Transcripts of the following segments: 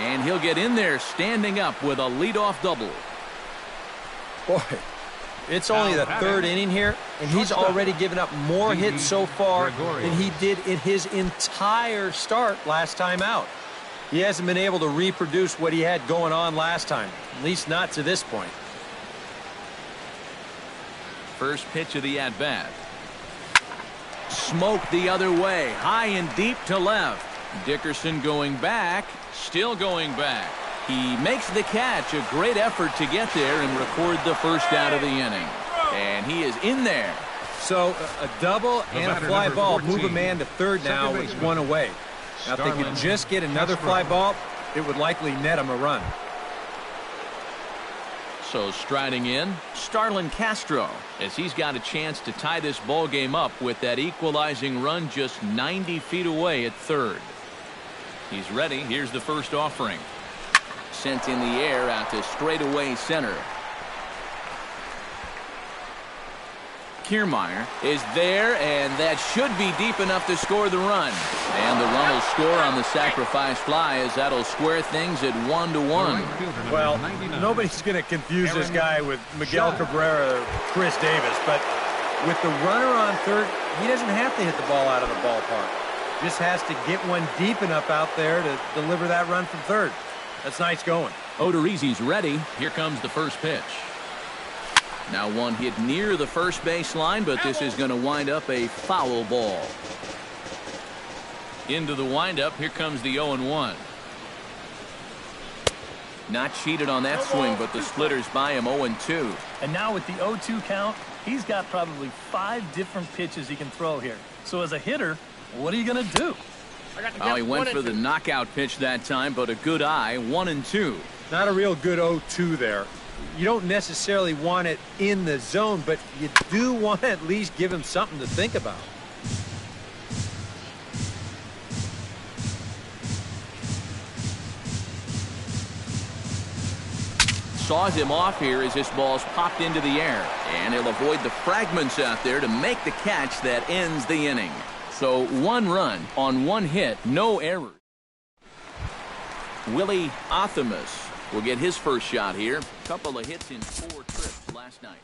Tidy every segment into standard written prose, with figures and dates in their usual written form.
And he'll get in there standing up with a leadoff double. Boy, it's only the third inning here, and he's already given up more hits so far than he did in his entire start last time out. He hasn't been able to reproduce what he had going on last time, at least not to this point. First pitch of the at-bat. Smoked the other way, high and deep to left. Dickerson going back, still going back. He makes the catch, a great effort to get there and record the first out of the inning. And he is in there. So a double and a fly ball move a man to third now with one away. Now if they could just get another fly ball, it would likely net him a run. So striding in, Starlin Castro, as he's got a chance to tie this ball game up with that equalizing run just 90 feet away at third. He's ready. Here's the first offering. Sent in the air out to straightaway center. Kiermaier is there, and that should be deep enough to score the run. And the run will score on the sacrifice fly, as that'll square things at 1-1. Well, nobody's going to confuse this guy with Miguel Cabrera or Chris Davis, but with the runner on third, he doesn't have to hit the ball out of the ballpark. Just has to get one deep enough out there to deliver that run from third. That's nice going. Odorizzi's ready. Here comes the first pitch. Now one hit near the first base line, but this is going to wind up a foul ball. Into the windup. Here comes the 0-1. Not cheated on that swing, but the splitters by him 0-2. And now with the 0-2 count, he's got probably 5 different pitches he can throw here. So as a hitter, what are you going to do? Oh, he went for the knockout pitch that time, but a good eye. 1-2. Not a real good 0-2 there. You don't necessarily want it in the zone, but you do want to at least give him something to think about. Saws him off here as this ball's popped into the air. And he'll avoid the fragments out there to make the catch that ends the inning. So 1 run on 1 hit, no errors. Willie Athamas will get his first shot here. Couple of hits in 4 trips last night.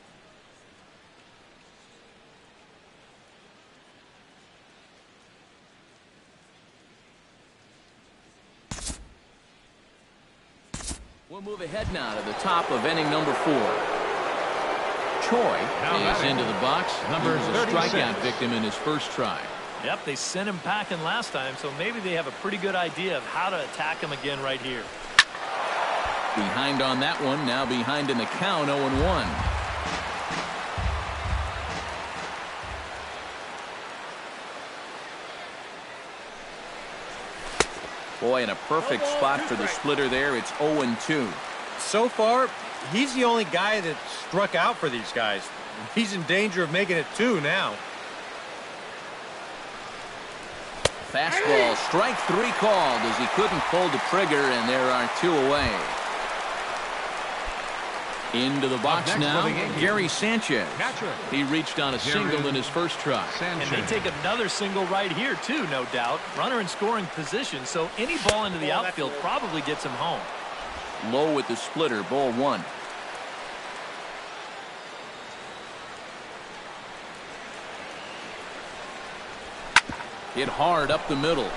We'll move ahead now to the top of inning number 4. Choi is into the box. He was a strikeout victim in his first try. Yep, they sent him packing last time, so maybe they have a pretty good idea of how to attack him again right here. Behind on that one, now behind in the count, 0-1. Boy, in a perfect spot for the splitter there. It's 0-2. So far, he's the only guy that struck out for these guys. He's in danger of making it 2 now. Fastball, strike 3 called as he couldn't pull the trigger, and there are 2 away. Into the box now, Gary Sanchez. He reached on a single in his first try. And they take another single right here, too, no doubt. Runner in scoring position, so any ball into the outfield probably gets him home. Low with the splitter, ball 1. Hit hard up the middle.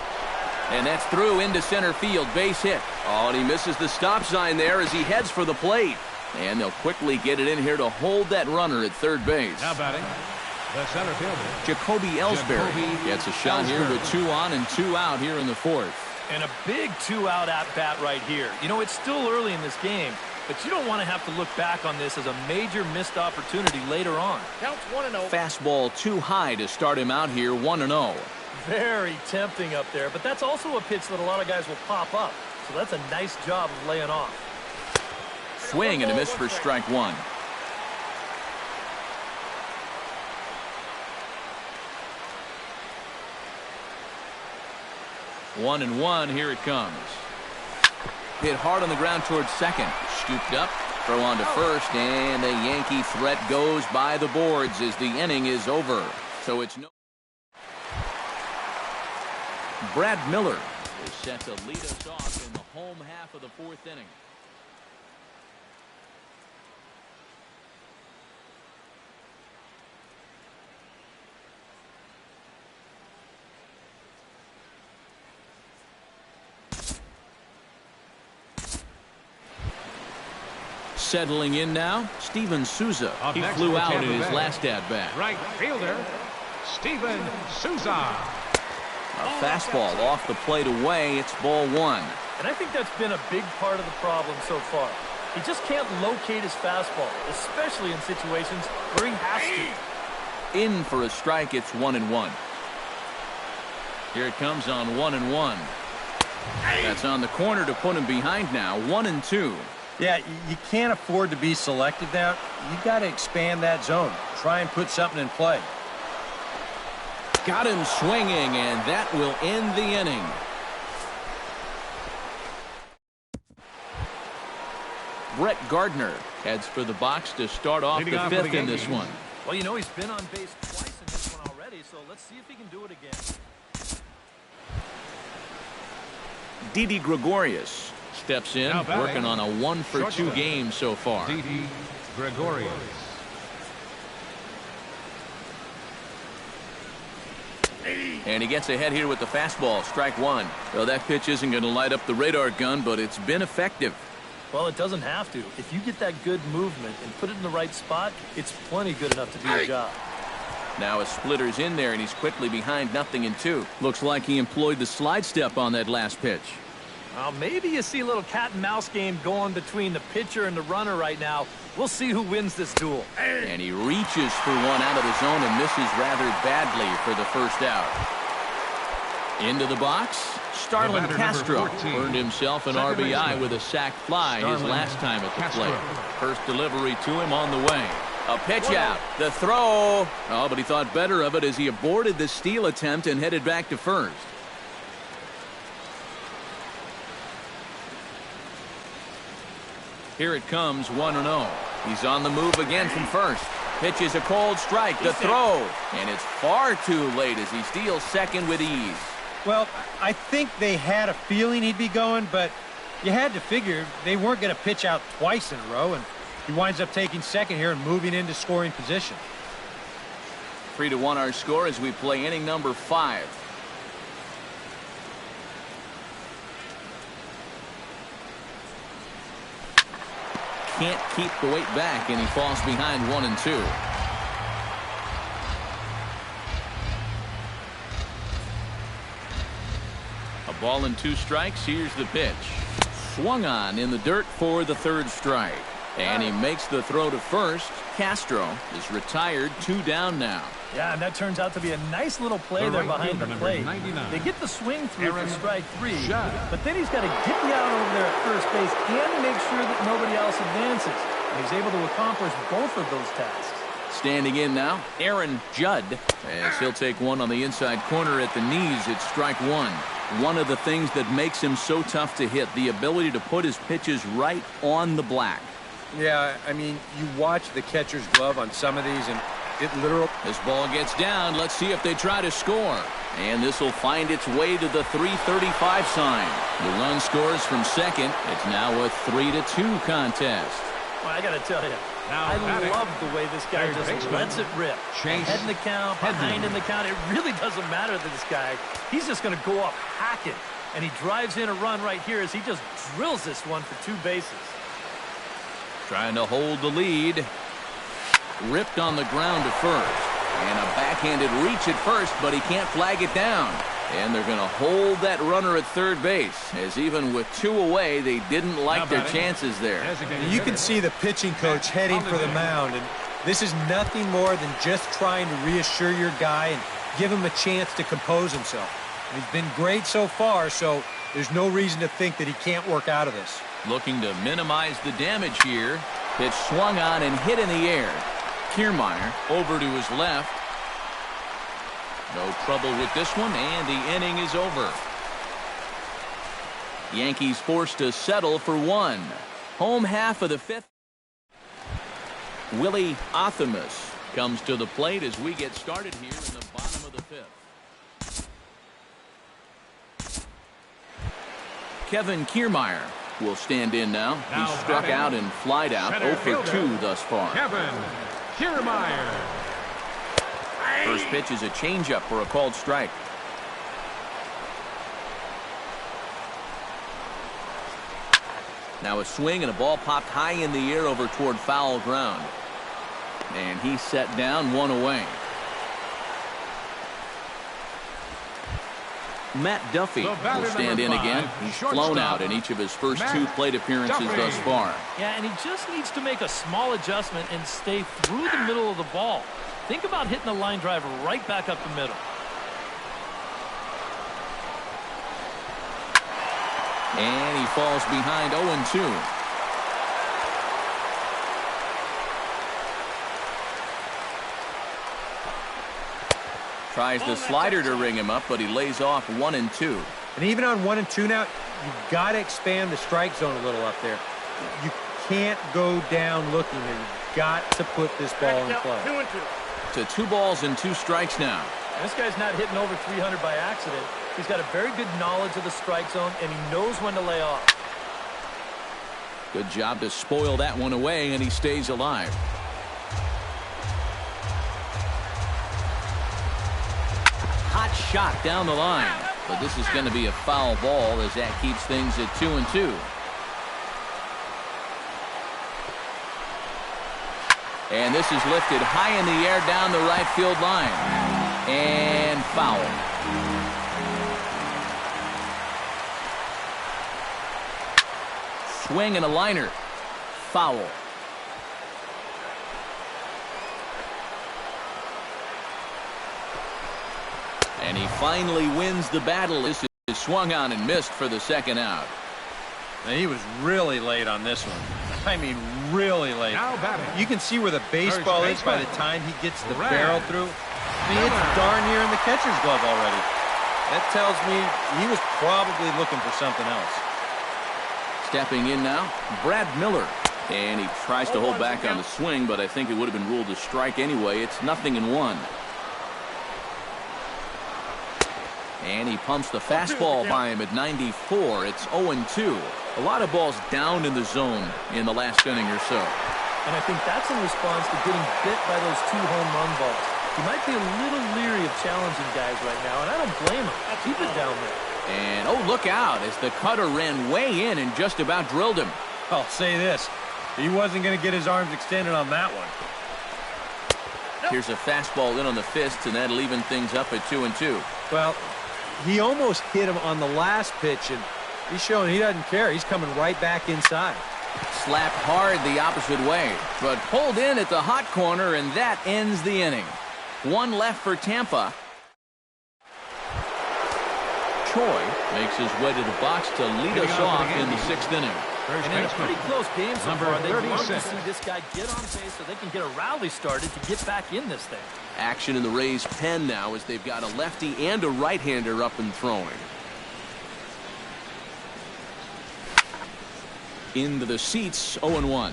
And that's through into center field, base hit. Oh, and he misses the stop sign there as he heads for the plate. And they'll quickly get it in here to hold that runner at third base. Now batting, the center fielder, Jacoby Ellsbury gets a shot here with 2 on and 2 out here in the 4th. And a big 2-out at-bat right here. You know, it's still early in this game, but you don't want to have to look back on this as a major missed opportunity later on. Counts 1-0. Fastball too high to start him out here, 1-0. Very tempting up there, but that's also a pitch that a lot of guys will pop up. So that's a nice job of laying off. Swing and a miss for strike 1. One and 1, here it comes. Hit hard on the ground towards second. Scooped up, throw on to first, and the Yankee threat goes by the boards as the inning is over. So it's no. Brad Miller is set to lead us off in the home half of the fourth inning. Settling in now, Steven Souza. He flew out in his last at-bat. Right fielder, Steven Souza. A fastball off the plate away. It's ball one. And I think that's been a big part of the problem so far. He just can't locate his fastball, especially in situations where he has to. In for a strike. It's 1-1. Here it comes on 1-1. That's on the corner to put him behind now. 1-2. Yeah, you can't afford to be selective now. You got to expand that zone. Try and put something in play. Got him swinging, and that will end the inning. Brett Gardner heads for the box to start off the fifth in this one. Well, you know, he's been on base twice in this one already, so let's see if he can do it again. Didi Gregorius steps in, working on a 1-for-2 game so far. Didi Gregorius. And he gets ahead here with the fastball. Strike one. Well, that pitch isn't going to light up the radar gun, but it's been effective. Well, it doesn't have to. If you get that good movement and put it in the right spot, it's plenty good enough to do your job. Now a splitter's in there, and he's quickly behind 0-2. Looks like he employed the slide step on that last pitch. Well, maybe you see a little cat and mouse game going between the pitcher and the runner right now. We'll see who wins this duel. And he reaches for one out of the zone and misses rather badly for the first out. Into the box, Starlin Castro earned himself an RBI with a sac fly his last time at the plate. First delivery to him on the way. A pitch out, the throw. Oh, but he thought better of it as he aborted the steal attempt and headed back to first. Here it comes, 1-0. He's on the move again from first. Pitches a cold strike, the throw. And it's far too late as he steals second with ease. Well, I think they had a feeling he'd be going, but you had to figure they weren't going to pitch out twice in a row, and he winds up taking second here and moving into scoring position. 3-1 our score as we play inning number 5. Can't keep the weight back, and he falls behind 1-2. A ball and 2 strikes. Here's the pitch. Swung on in the dirt for the third strike. And he makes the throw to first. Castro is retired, 2 down now. Yeah, and that turns out to be a nice little play there behind the plate. They get the swing through for strike 3, but then he's got to get you out over there at first base and make sure that nobody else advances. And he's able to accomplish both of those tasks. Standing in now, Aaron Judd, as he'll take one on the inside corner at the knees. It's strike 1. One of the things that makes him so tough to hit, the ability to put his pitches right on the black. Yeah, I mean, you watch the catcher's glove on some of these, and it literally... This ball gets down. Let's see if they try to score. And this will find its way to the 3:35 sign. The run scores from second. It's now a 3-2 contest. Well, I got to tell you, I love the way this guy just lets it rip. Head in the count, behind in the count. It really doesn't matter to this guy. He's just going to go up hacking. And he drives in a run right here as he just drills this one for 2 bases. Trying to hold the lead. Ripped on the ground to first. And a backhanded reach at first, but he can't flag it down. And they're going to hold that runner at third base, as even with 2 away, they didn't like their chances there. You can see the pitching coach heading for the mound, and this is nothing more than just trying to reassure your guy and give him a chance to compose himself. And he's been great so far, so there's no reason to think that he can't work out of this. Looking to minimize the damage here. Pitch swung on and hit in the air. Kiermaier over to his left. No trouble with this one, and the inning is over. Yankees forced to settle for 1. Home half of the 5th. Willie Athamas comes to the plate as we get started here in the bottom of the 5th. Kevin Kiermaier will stand in now. He's struck out and flied out 0 for 2 thus far. Kevin Kiermaier. First pitch is a changeup for a called strike. Now a swing and a ball popped high in the air over toward foul ground. And he's set down, 1 away. Matt Duffy will stand in again. He's flown out in each of his first 2 plate appearances thus far. Yeah, and he just needs to make a small adjustment and stay through the middle of the ball. Think about hitting the line drive right back up the middle. And he falls behind 0-2. Tries the slider to ring him up, but he lays off 1-2. And even on 1-2 now, you've got to expand the strike zone a little up there. You can't go down looking there. You've got to put this ball in play. 2-2. To 2 balls and 2 strikes now. This guy's not hitting over 300 by accident. He's got a very good knowledge of the strike zone, and he knows when to lay off. Good job to spoil that one away, and he stays alive. Hot shot down the line, but this is going to be a foul ball as that keeps things at 2-2. And this is lifted high in the air down the right field line. And foul. Swing and a liner. Foul. And he finally wins the battle. This is swung on and missed for the second out. And he was really late on this one. I mean, really late. You can see where the baseball is by the time he gets the barrel through. I mean, it's darn near in the catcher's glove already. That tells me he was probably looking for something else. Stepping in now, Brad Miller. And he tries to hold back on the swing, but I think it would have been ruled a strike anyway. It's 0-1. And he pumps the fastball by him at 94. It's 0-2. A lot of balls down in the zone in the last inning or so. And I think that's in response to getting bit by those 2 home run balls. He might be a little leery of challenging guys right now, and I don't blame him. Keep it down there. And, oh, look out as the cutter ran way in and just about drilled him. I'll say this. He wasn't going to get his arms extended on that one. Here's a fastball in on the fists, and that'll even things up at 2-2. Well, he almost hit him on the last pitch, and he's showing he doesn't care. He's coming right back inside. Slapped hard the opposite way, but pulled in at the hot corner, and that ends the inning. 1 left for Tampa. Choi makes his way to the box to lead us off in the 6th inning. And in a pretty close game so far, they'd love to see this guy get on base so they can get a rally started to get back in this thing. Action in the Rays' pen now as they've got a lefty and a right-hander up and throwing. Into the seats, 0-1.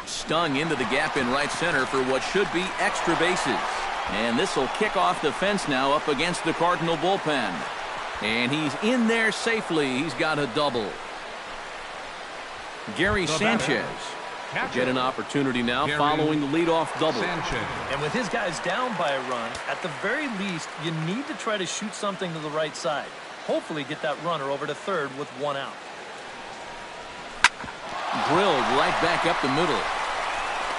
Stung into the gap in right center for what should be extra bases. And this will kick off the fence now up against the Cardinal bullpen. And he's in there safely. He's got a double. Gary Sanchez get an opportunity now following the leadoff double. And with his guys down by a run, at the very least, you need to try to shoot something to the right side. Hopefully get that runner over to third with 1 out. Drilled right back up the middle.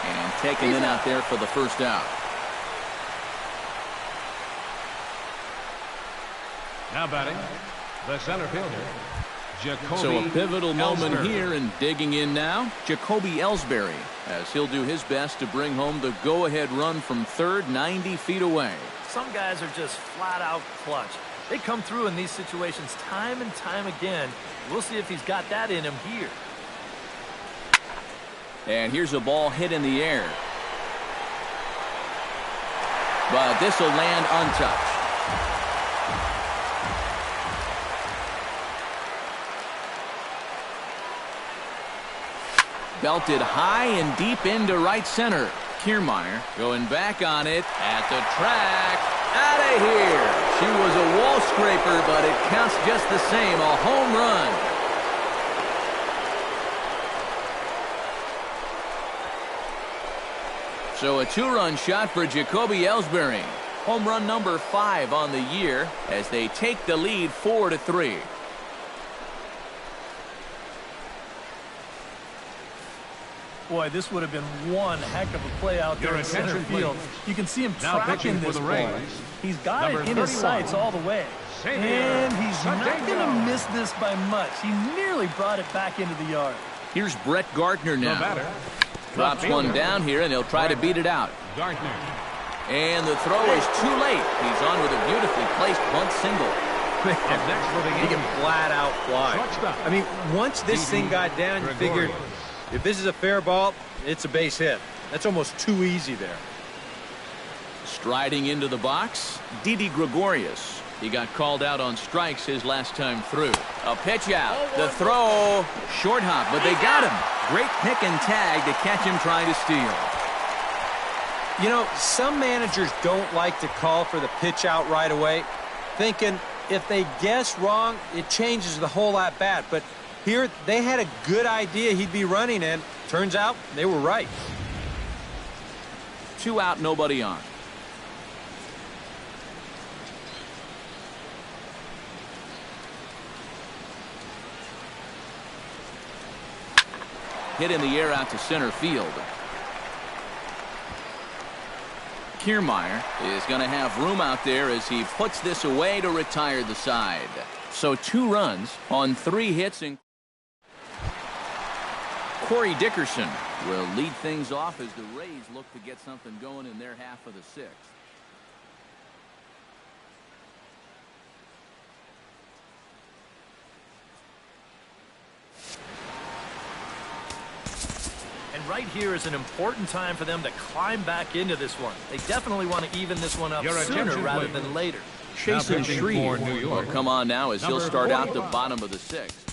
And taken in out there for the first out. Now batting, the center fielder, Jacoby So a pivotal moment Ellsbury. here, and digging in now, Jacoby Ellsbury, as he'll do his best to bring home the go-ahead run from third, 90 feet away. Some guys are just flat out clutch. They come through in these situations time and time again. We'll see if he's got that in him here. And here's a ball hit in the air. But this will land untouched. Belted high and deep into right center. Kiermaier going back on it at the track. Out of here. She was a wall scraper, but it counts just the same. A home run. So a two-run shot for Jacoby Ellsbury. Home run number 5 on the year as they take the lead 4-3. Boy, this would have been one heck of a play out there in center field. You can see him tracking this ball. He's got it in his sights all the way. And he's not going to miss this by much. He nearly brought it back into the yard. Here's Brett Gardner now. Drops one down here, and he'll try to beat it out. And the throw is too late. He's on with a beautifully placed bunt single. He can flat out fly. I mean, once this thing got down, you figured if this is a fair ball, it's a base hit. That's almost too easy there. Striding into the box, Didi Gregorius. He got called out on strikes his last time through. A pitch out. The throw. Short hop, but they got him. Great pick and tag to catch him trying to steal. You know, some managers don't like to call for the pitch out right away, thinking if they guess wrong, it changes the whole at-bat. But here, they had a good idea he'd be running, and turns out they were right. 2 out, nobody on. Hit in the air out to center field. Kiermaier is going to have room out there as he puts this away to retire the side. So 2 runs on 3 hits. And Corey Dickerson will lead things off as the Rays look to get something going in their half of the 6th. And right here is an important time for them to climb back into this one. They definitely want to even this one up sooner rather than later. Jason Shreve will come on now as he'll start out the bottom of the 6th.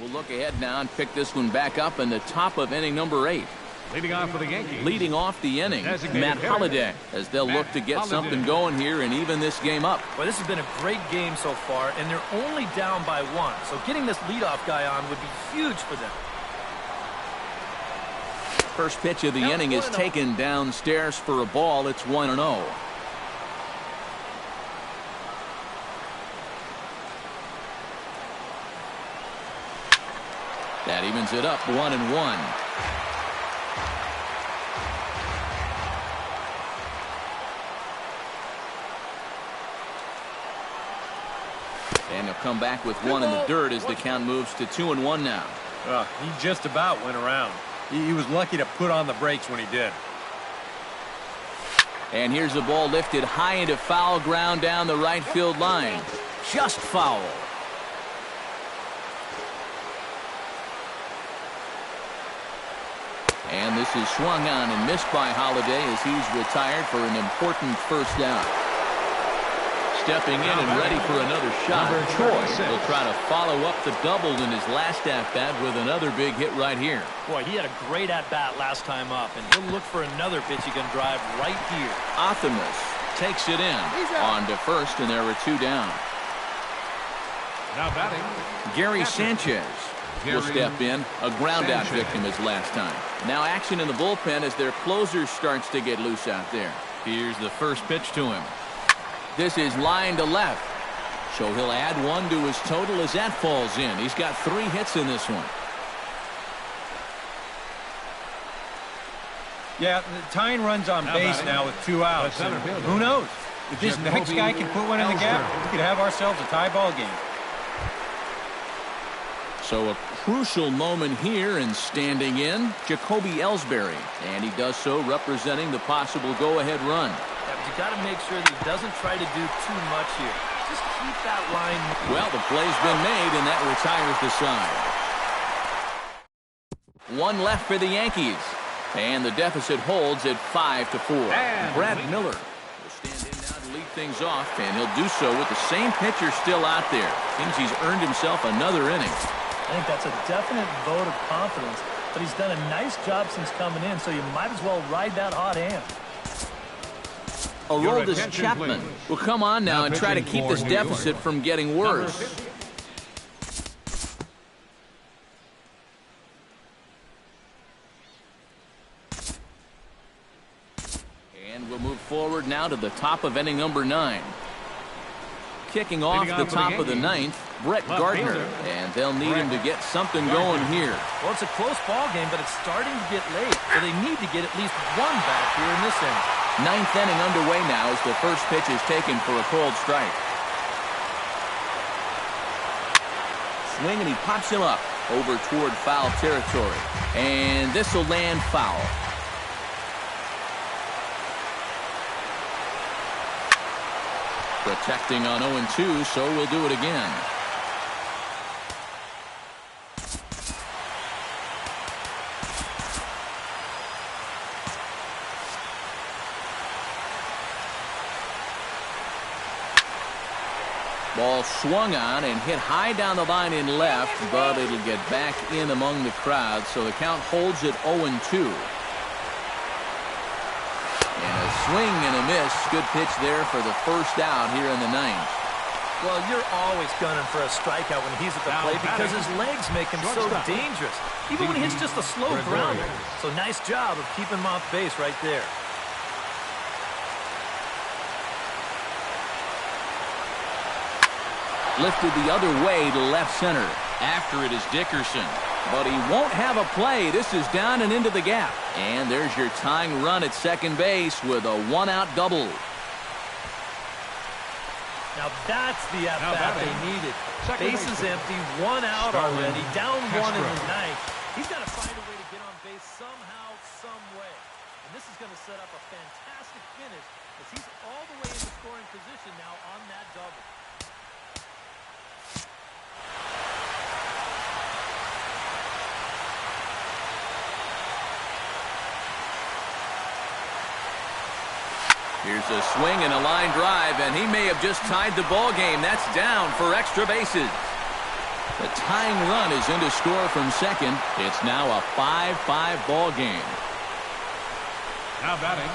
We'll look ahead now and pick this one back up in the top of inning number 8. Leading off for the Yankees. Leading off the inning, Matt Holliday, as they'll look to get something going here and even this game up. Well, this has been a great game so far, and they're only down by 1. So getting this leadoff guy on would be huge for them. First pitch of the inning is taken downstairs for a ball. It's 1-0. That evens it up 1-1. And he'll come back with 1 in the dirt as the count moves to 2-1 now. He just about went around. He was lucky to put on the brakes when he did. And here's the ball lifted high into foul ground down the right field line. Just foul. And this is swung on and missed by Holliday as he's retired for an important first down. Stepping in and ready for another shot. Troy will try to follow up the double in his last at-bat with another big hit right here. Boy, he had a great at-bat last time up, and he'll look for another pitch he can drive right here. Optimus takes it in on to first, and there are 2 down. Now batting, Gary Sanchez will step in, a ground-out victim his last time. Now action in the bullpen as their closer starts to get loose out there. Here's the first pitch to him. This is line to left. So he'll add 1 to his total as that falls in. He's got 3 hits in this one. Yeah, tying runs on base now with 2 outs. Who knows? If this next guy can put one in the gap, we could have ourselves a tie ball game. So a crucial moment here, and standing in, Jacoby Ellsbury. And he does so representing the possible go-ahead run. You got to make sure that he doesn't try to do too much here. Just keep that line. Well, the play's been made, and that retires the side. One left for the Yankees. And the deficit holds at 5-4. And Brad Miller will stand in now to lead things off, and he'll do so with the same pitcher still out there. Seems he's earned himself another inning. I think that's a definite vote of confidence, but he's done a nice job since coming in, so you might as well ride that hot hand. Aroldis Chapman will come on now and try to keep this deficit from getting worse. And we'll move forward now to the top of inning number 9. Kicking off the top of the 9th, Brett Gardner, and they'll need him to get something going here. Well, it's a close ball game, but it's starting to get late, so they need to get at least one back here in this inning. 9th inning underway now as the first pitch is taken for a cold strike. Swing, and he pops him up over toward foul territory. And this will land foul. Protecting on 0-2, so we'll do it again. Ball swung on and hit high down the line in left, but it'll get back in among the crowd, so the count holds at 0-2. And a swing and a miss. Good pitch there for the first out here in the 9th. Well, you're always gunning for a strikeout when he's at the plate because his legs make him so dangerous, even when he hits just a slow grounder. So nice job of keeping him off base right there. Lifted the other way to left center. After it is Dickerson. But he won't have a play. This is down and into the gap. And there's your tying run at second base with a one-out double. Now that's the at-bat they needed. Base is empty, one out already, down one in the 9th. He's got to find a way to get on base somehow, some way. And this is going to set up a fantastic finish as he's all the way into scoring position now on that double. Here's a swing and a line drive, and he may have just tied the ball game. That's down for extra bases. The tying run is in to score from second. It's now a 5-5 ball game. Now batting.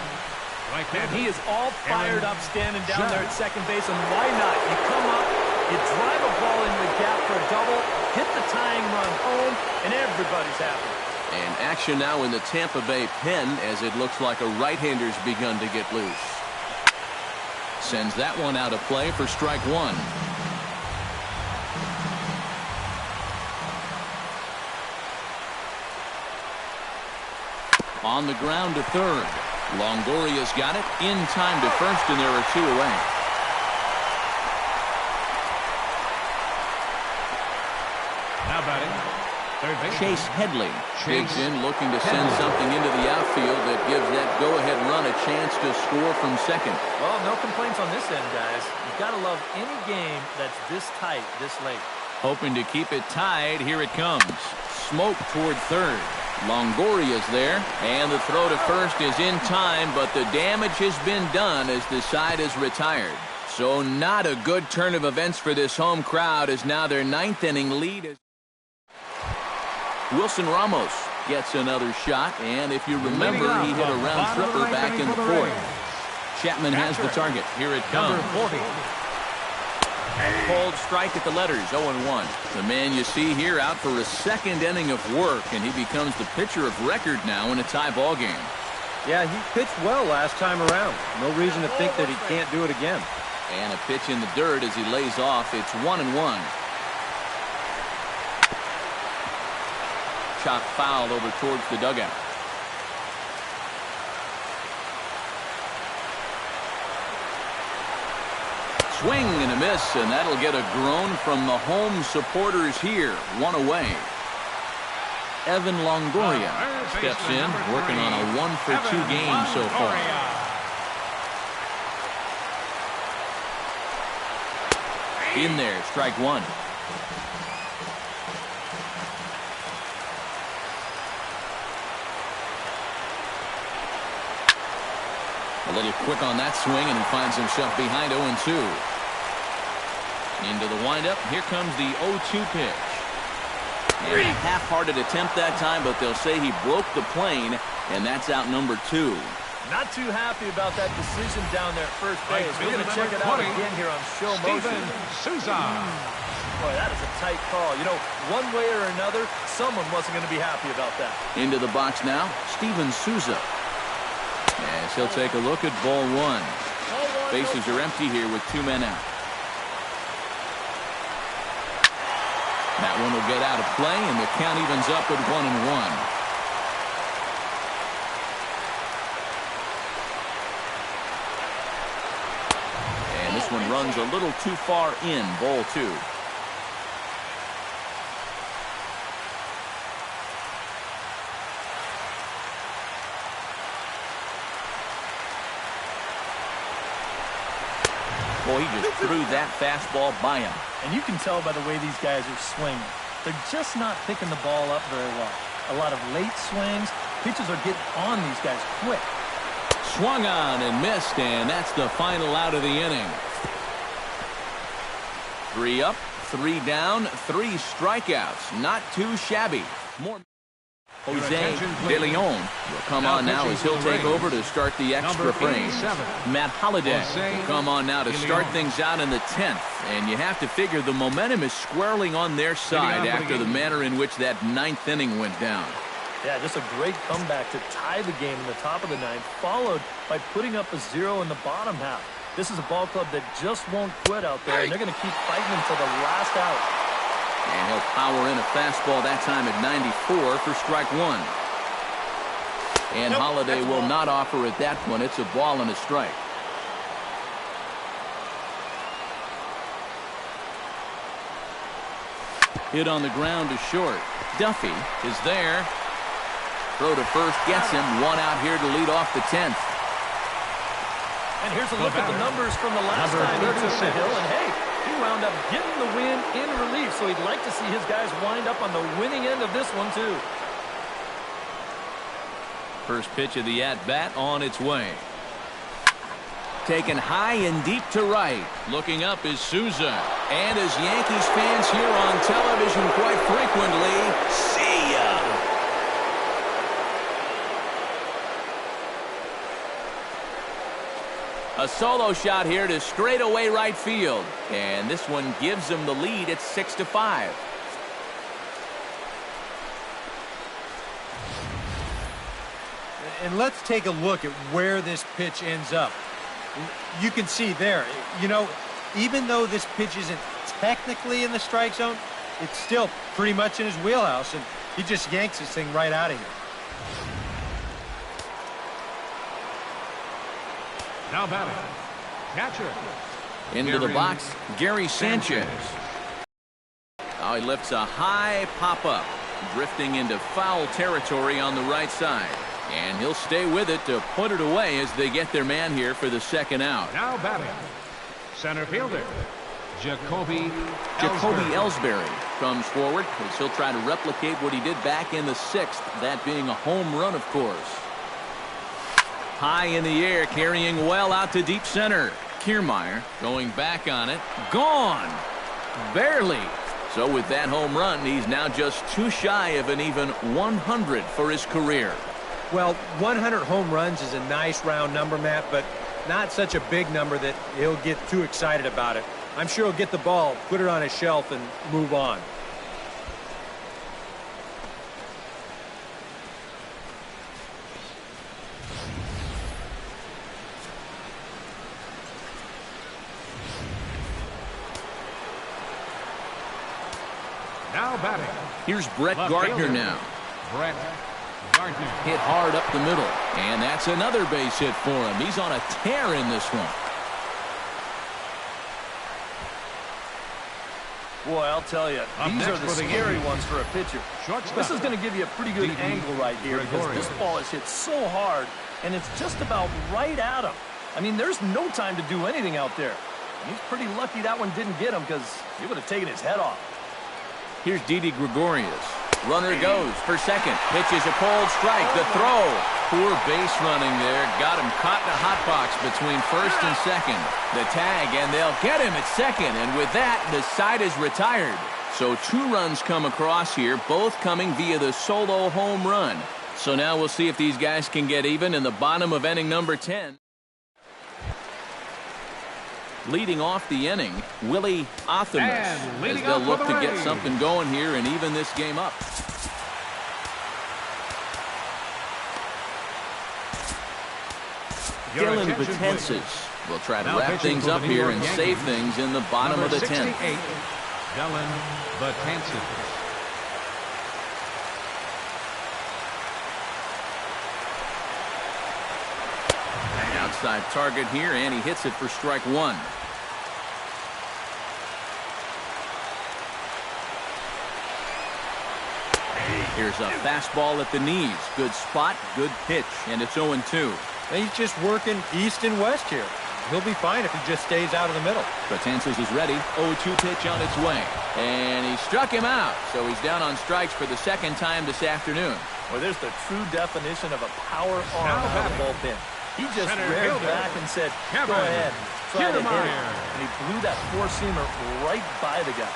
Right there. And he is all fired up standing down there at second base, and why not? You come up, you drive a ball into the gap for a double, hit the tying run home, and everybody's happy. And action now in the Tampa Bay pen as it looks like a right-hander's begun to get loose. Sends that one out of play for strike one. On the ground to third. Longoria's got it in time to first, and there are two away. Now batting. Chase Headley digs in, looking to send something into the outfield that gives that go-ahead run a chance to score from second. Well, no complaints on this end, guys. You've got to love any game that's this tight, this late. Hoping to keep it tied. Here it comes. Smoke toward third. Longoria's there, and the throw to first is in time, but the damage has been done as the side is retired. So not a good turn of events for this home crowd as now their 9th inning lead is. Wilson Ramos gets another shot, and if you remember, he hit a round tripper back in the 4th. Chapman has the target. Here it comes. Cold strike at the letters, 0-1. The man you see here out for a second inning of work, and he becomes the pitcher of record now in a tie ball game. Yeah, he pitched well last time around. No reason to think that he can't do it again. And a pitch in the dirt as he lays off. It's 1-1. Chop foul over towards the dugout. Swing and a miss, and that'll get a groan from the home supporters here. One away. Evan Longoria steps in, working on a 1-for-2 game so far. In there, strike one. A little quick on that swing, and he finds himself behind 0-2. Into the windup. Here comes the 0-2 pitch. And a half-hearted attempt that time, but they'll say he broke the plane, and that's out number 2. Not too happy about that decision down there at first base. We're going to check it out again here on show motion. Boy, that is a tight call. You know, one way or another, someone wasn't going to be happy about that. Into the box now, Steven Souza. As he'll take a look at ball one. Bases are empty here with 2 men out. That one will get out of play, and the count evens up at 1-1. This one runs a little too far in, ball 2. Boy, he just threw that fastball by him. And you can tell by the way these guys are swinging. They're just not picking the ball up very well. A lot of late swings. Pitchers are getting on these guys quick. Swung on and missed, and that's the final out of the inning. 3 up, 3 down, 3 strikeouts. Not too shabby. More. Jose De Leon will come on now as he'll take over to start the extra frame. Matt Holliday will come on now to start things out in the 10th. And you have to figure the momentum is squarely on their side after the manner in which that 9th inning went down. Yeah, just a great comeback to tie the game in the top of the 9th, followed by putting up a 0 in the bottom half. This is a ball club that just won't quit out there, and they're going to keep fighting until the last out. And he'll power in a fastball that time at 94 for strike 1. And Holliday will not offer at that one. It's a ball and a strike. Hit on the ground to short. Duffy is there. Throw to first gets him. 1 out here to lead off the 10th. And here's a look at the numbers from the last time he took the hill. And hey, he wound up getting the win in relief. So he'd like to see his guys wind up on the winning end of this one, too. First pitch of the at-bat on its way. Taken high and deep to right. Looking up is Souza. And as Yankees fans hear on television quite frequently, see ya! A solo shot here to straightaway right field. And this one gives them the lead at 6-5. And let's take a look at where this pitch ends up. You can see there, you know, even though this pitch isn't technically in the strike zone, it's still pretty much in his wheelhouse, and he just yanks this thing right out of here. Now batting, catcher. Into the box, Gary Sanchez. Oh, he lifts a high pop-up, drifting into foul territory on the right side. And he'll stay with it to put it away as they get their man here for the second out. Now batting, center fielder, Jacoby Ellsbury comes forward as he'll try to replicate what he did back in the 6th, that being a home run, of course. High in the air, carrying well out to deep center. Kiermaier going back on it. Gone! Barely. So with that home run, he's now just too shy of an even 100 for his career. Well, 100 home runs is a nice round number, Matt, but not such a big number that he'll get too excited about it. I'm sure he'll get the ball, put it on his shelf, and move on. Now batting. Here's Brett Gardner now. Brett Gardner. Hit hard up the middle. And that's another base hit for him. He's on a tear in this one. Boy, I'll tell you, these are the scary ones for a pitcher. This is going to give you a pretty good angle right here because this ball is hit so hard, and it's just about right at him. I mean, there's no time to do anything out there. He's pretty lucky that one didn't get him because he would have taken his head off. Here's Didi Gregorius. Runner goes for second. Pitches a cold strike. The throw. Poor base running there. Got him caught in a hot box between first and second. The tag, and they'll get him at second. And with that, the side is retired. So 2 runs come across here, both coming via the solo home run. So now we'll see if these guys can get even in the bottom of inning number 10. Leading off the inning, Willie Athamas, as they'll look to get something going here and even this game up. Dylan Betances will try to wrap things up here and save things in the bottom of the 10th. Dylan Betances. Outside target here, and he hits it for strike 1. Here's a fastball at the knees. Good spot, good pitch, and it's 0-2. He's just working east and west here. He'll be fine if he just stays out of the middle. Betances is ready. 0-2 pitch on its way. And he struck him out, so he's down on strikes for the second time this afternoon. Well, there's the true definition of a power arm out of the bullpen. He just reared back and said, go ahead, try to hit it. And he blew that four-seamer right by the guy.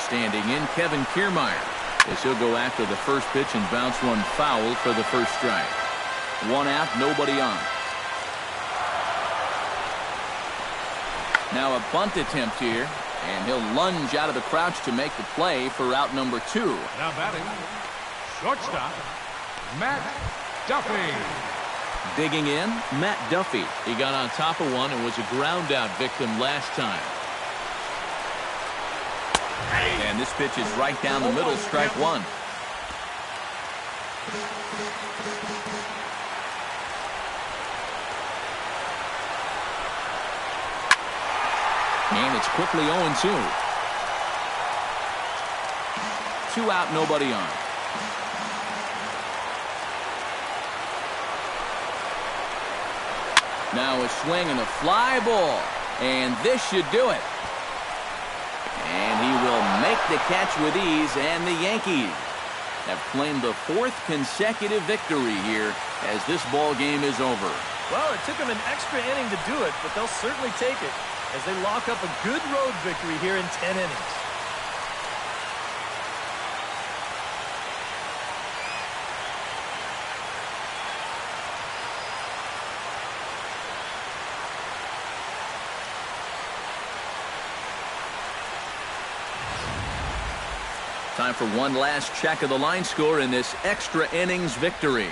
Standing in, Kevin Kiermaier, as he'll go after the first pitch and bounce one foul for the first strike. 1 out, nobody on. Now a bunt attempt here, and he'll lunge out of the crouch to make the play for out number 2. Now batting, shortstop, Matt Duffy. Digging in, Matt Duffy. He got on top of one and was a ground out victim last time. And this pitch is right down the middle, strike 1. And it's quickly 0-2. 2 out, nobody on. Now a swing and a fly ball. And this should do it. And he will make the catch with ease, and the Yankees have claimed the 4th consecutive victory here as this ball game is over. Well, it took them an extra inning to do it, but they'll certainly take it as they lock up a good road victory here in 10 innings. Time for one last check of the line score in this extra innings victory.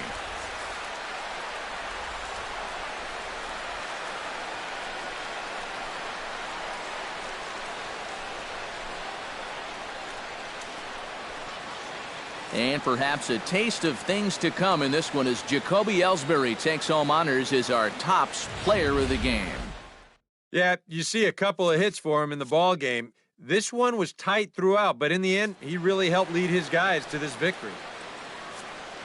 And perhaps a taste of things to come in this one as Jacoby Ellsbury takes home honors as our tops player of the game. Yeah, you see a couple of hits for him in the ball game. This one was tight throughout, but in the end, he really helped lead his guys to this victory.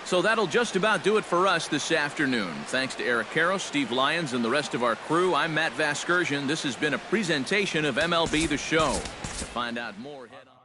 So that'll just about do it for us this afternoon. Thanks to Eric Karros, Steve Lyons, and the rest of our crew. I'm Matt Vasgersian. This has been a presentation of MLB The Show. To find out more, head on.